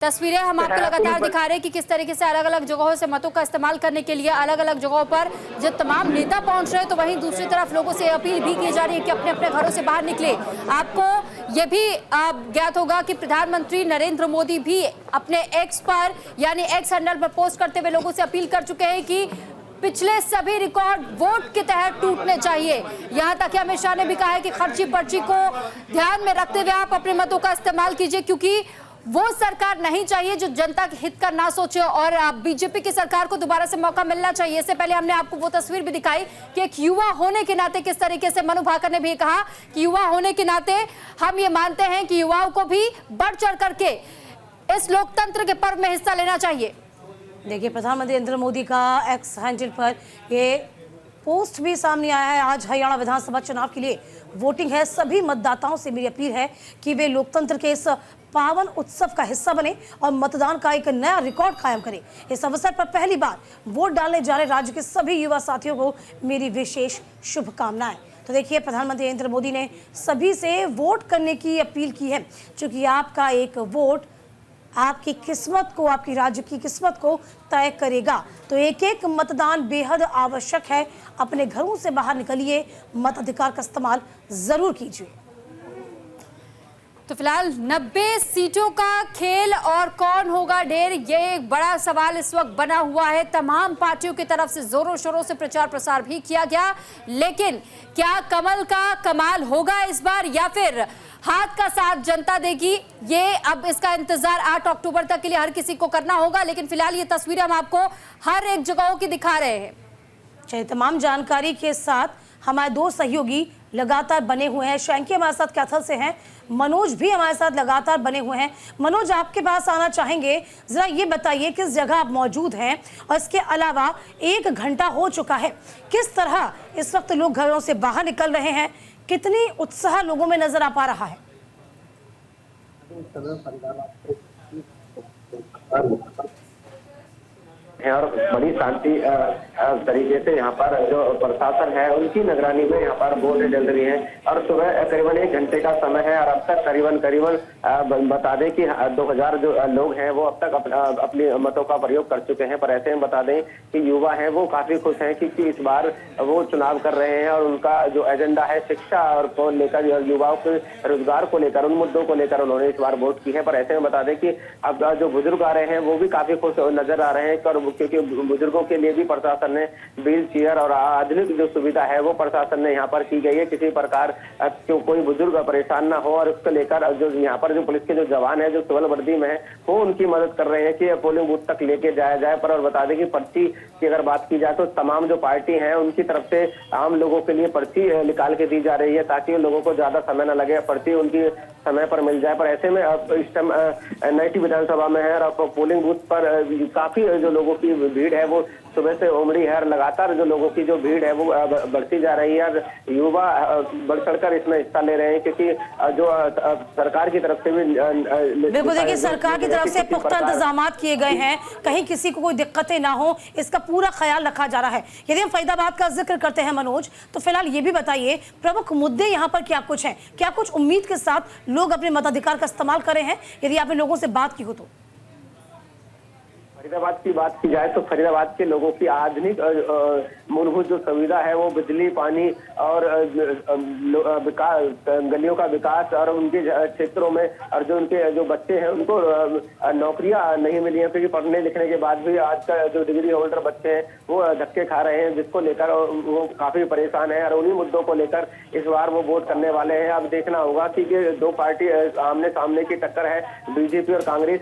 तस्वीरें हम आपको लगातार दिखा रहे हैं कि किस तरीके से अलग अलग जगहों से मतों का इस्तेमाल करने के लिए अलग अलग जगहों पर जब तमाम नेता पहुंच रहे हैं, तो वहीं दूसरी तरफ लोगों से अपील भी की जा रही है कि अपने अपने घरों से बाहर निकले। आपको यह भी ज्ञात होगा कि प्रधानमंत्री नरेंद्र मोदी भी अपने एक्स पर यानी एक्स हैंडल पर पोस्ट करते हुए लोगों से अपील कर चुके हैं कि पिछले सभी रिकॉर्ड वोट के तहत टूटने चाहिए। यहां तक कि अमित शाह ने भी कहा है कि खर्ची पर्ची को ध्यान में रखते हुए आप अपने मतों का इस्तेमाल कीजिए, क्योंकि वो सरकार नहीं चाहिए जो जनता के हित का ना सोचे और बीजेपी की सरकार को दोबारा से मौका मिलना चाहिए। इससे पहले हमने आपको वो तस्वीर भी दिखाई कि एक युवा होने के नाते किस तरीके से मनु भाकर ने भी कहा कि युवा होने के नाते हम ये मानते हैं कि युवाओं को भी बढ़ चढ़ करके इस लोकतंत्र के पर्व में हिस्सा लेना चाहिए। देखिए, प्रधानमंत्री नरेंद्र मोदी का एक्स हैंडल पर ये पोस्ट भी सामने आया है। आज हरियाणा विधानसभा चुनाव के लिए वोटिंग है। सभी मतदाताओं से मेरी अपील है कि वे लोकतंत्र के इस पावन उत्सव का हिस्सा बने और मतदान का एक नया रिकॉर्ड कायम करें। इस अवसर पर पहली बार वोट डालने जा रहे राज्य के सभी युवा साथियों को मेरी विशेष शुभकामनाएं। तो देखिए, प्रधानमंत्री नरेंद्र मोदी ने सभी से वोट करने की अपील की है, क्योंकि आपका एक वोट आपकी किस्मत को, आपकी राज्य की किस्मत को तय करेगा। तो एक एक मतदान बेहद आवश्यक है। अपने घरों से बाहर निकलिए, मताधिकार का इस्तेमाल जरूर कीजिए। तो फिलहाल 90 सीटों का खेल और कौन होगा ढेर, ये एक बड़ा सवाल इस वक्त बना हुआ है। तमाम पार्टियों की तरफ से जोरों शोरों से प्रचार प्रसार भी किया गया, लेकिन क्या कमल का कमाल होगा इस बार या फिर हाथ का साथ जनता देगी, ये अब इसका इंतजार 8 अक्टूबर तक के लिए हर किसी को करना होगा। लेकिन फिलहाल ये तस्वीरें हम आपको हर एक जगहों की दिखा रहे हैं। चलिए, तमाम जानकारी के साथ हमारे दो सहयोगी लगातार बने हुए हैं। शैंकी हमारे साथ कैथल से हैं, मनोज भी हमारे साथ लगातार बने हुए हैं। मनोज, आपके पास आना चाहेंगे, जरा ये बताइए किस जगह आप मौजूद हैं और इसके अलावा 1 घंटा हो चुका है, किस तरह इस वक्त लोग घरों से बाहर निकल रहे हैं, कितनी उत्साह लोगों में नजर आ पा रहा है? और बड़ी शांति तरीके से यहाँ पर जो प्रशासन है उनकी निगरानी में यहाँ पर वोटें जल रही हैं और सुबह करीबन 1 घंटे का समय है और अब तक करीबन बता दें कि 2000 जो लोग हैं वो अब तक अपनी मतों का प्रयोग कर चुके हैं। पर ऐसे में बता दें कि युवा हैं वो काफी खुश हैं क्योंकि इस बार वो चुनाव कर रहे हैं और उनका जो एजेंडा है शिक्षा और को लेकर, युवाओं के रोजगार को लेकर, उन मुद्दों को लेकर उन्होंने इस बार वोट की है। पर ऐसे में बता दें कि अब जो बुजुर्ग आ रहे हैं वो भी काफी खुश नजर आ रहे हैं, क्योंकि बुजुर्गों के लिए भी प्रशासन ने व्हील चेयर और आधुनिक जो सुविधा है वो प्रशासन ने यहाँ पर की गई है। किसी प्रकार कोई बुजुर्ग परेशान ना हो और उसको लेकर जो यहाँ पर जो पुलिस के जो जवान है जो सिविल वर्दी में है वो उनकी मदद कर रहे हैं कि पोलिंग बूथ तक लेके जाया जाए। पर और बता दें कि पर्ची की अगर बात की जाए तो तमाम जो पार्टी है उनकी तरफ से आम लोगों के लिए पर्ची निकाल के दी जा रही है ताकि लोगों को ज्यादा समय न लगे, पर्ची उनकी समय पर मिल जाए। पर ऐसे में अब इस टाइम नैटी विधानसभा में है और पोलिंग बूथ पर काफी जो लोगों की भीड़ है वो सुबह से उमड़ी है और लगातार जो लोगों की जो भीड़ है वो बढ़ती जा रही है और युवा बढ़ चढ़कर इसमें हिस्सा ले रहे हैं क्योंकि जो सरकार की तरफ से भी बिल्कुल, देखिए, सरकार की तरफ से पुख्ता इंतजाम किए गए हैं, कहीं किसी को कोई दिक्कतें ना हो, इसका पूरा ख्याल रखा जा रहा है। यदि हम फरीदाबाद का जिक्र करते हैं मनोज, तो फिलहाल ये भी बताइए प्रमुख मुद्दे यहाँ पर क्या कुछ हैं, क्या कुछ उम्मीद के साथ लोग अपने मताधिकार का इस्तेमाल कर रहे हैं, यदि आपने लोगों से बात की हो तो? फरीदाबाद की बात की जाए तो फरीदाबाद के लोगों की आधुनिक मूलभूत जो सुविधा है वो बिजली, पानी और गलियों का विकास और उनके क्षेत्रों में और जो उनके जो बच्चे हैं उनको नौकरियां नहीं मिली हैं क्योंकि पढ़ने लिखने के बाद भी आज का जो डिग्री होल्डर बच्चे हैं वो धक्के खा रहे हैं, जिसको लेकर वो काफी परेशान है और उन्हीं मुद्दों को लेकर इस बार वो वोट करने वाले हैं। अब देखना होगा कि दो पार्टी आमने सामने की टक्कर है, बीजेपी और कांग्रेस